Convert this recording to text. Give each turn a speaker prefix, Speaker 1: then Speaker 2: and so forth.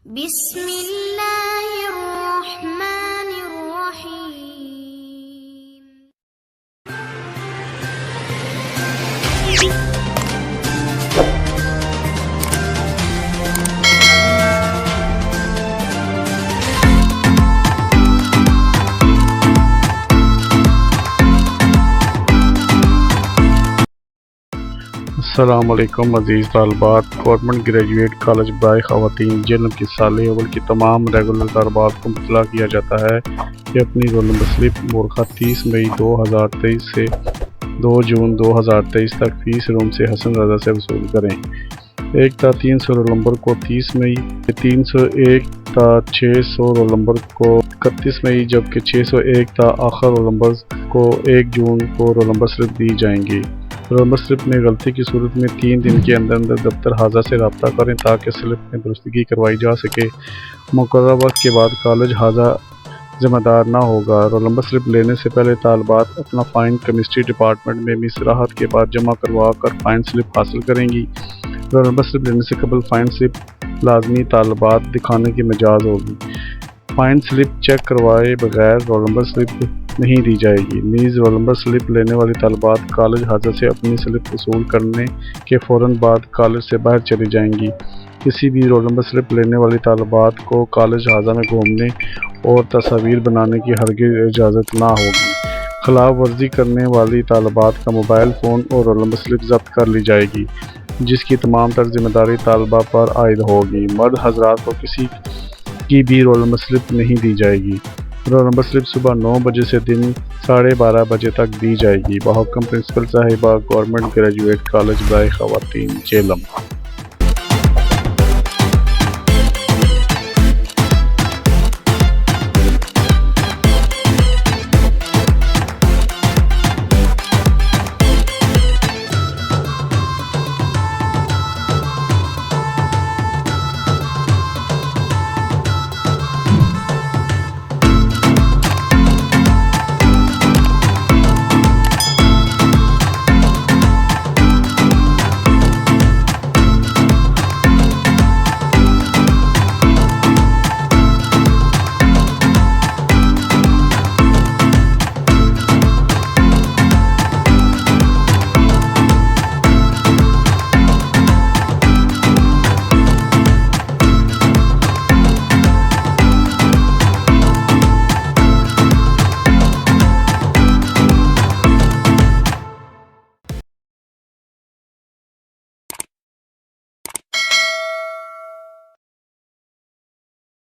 Speaker 1: बिस्मिल्लाहिर्रहमानिर्रहीम।
Speaker 2: अस्सलामुअलैकुम अज़ीज़ तालबात। Government graduate college बराए ख़वातीन जेएलएम की साल अव्वल की तमाम रेगुलर तालबात को इत्तला किया जाता है कि अपनी रोल नंबर स्लिप मुर्खा 30 मई 2023 से 2 जून 2023 तक फीस रूम से हसन रज़ा से वसूल करें। 1-300 रोल नंबर को 30 मई, 301-600 रोल नंबर को 31 मई, जबकि 601 आखिर रोल नंबर को 1 जून को रोल नंबर स्लिप दी जाएंगी। रोल नंबर स्लिप में गलती की सूरत में 3 दिन के अंदर अंदर दफ्तर हाजा से रब्ता करें ताकि स्लिप में दुरुस्तगी करवाई जा सके। मुकर्रर वक्त के बाद कॉलेज हाजा जिम्मेदार ना होगा। रोल नंबर स्लिप लेने से पहले तालबात अपना फ़ाइन केमिस्ट्री डिपार्टमेंट में मिस राहत के बाद जमा करवा कर फ़ाइन स्लिप हासिल करेंगी। रोल नंबर स्लिप लेने से कबल फ़ाइन स्लिप लाजमी तालबात दिखाने की मिजाज होगी। फ़ाइन स्लिप चेक करवाए बगैर रोल नंबर स्लिप नहीं दी जाएगी। नीज़ रोल नंबर स्लिप लेने वाली तालबात कॉलेज हाजा से अपनी स्लिप वसूल करने के फ़ौरन बाद कॉलेज से बाहर चली जाएंगी। किसी भी रोल नंबर स्लिप लेने वाली तालबात को कॉलेज हाजा में घूमने और तस्वीर बनाने की हरगिज़ इजाज़त ना होगी। खिलाफ वर्जी करने वाली तालबात का मोबाइल फ़ोन और रोल नंबर स्लिप जब्त कर ली जाएगी, जिसकी तमाम तर जिम्मेदारी तालबा पर आयद होगी। मर्द हजरात को किसी की भी रोल नंबर स्लिप नहीं दी जाएगी। रोल नंबर स्लिप सुबह 9 बजे से दिन 12:30 बजे तक दी जाएगी। बहुक्म प्रिंसिपल साहिबा, गवर्नमेंट ग्रेजुएट कॉलेज बराए ख़वातीन जेएलएम।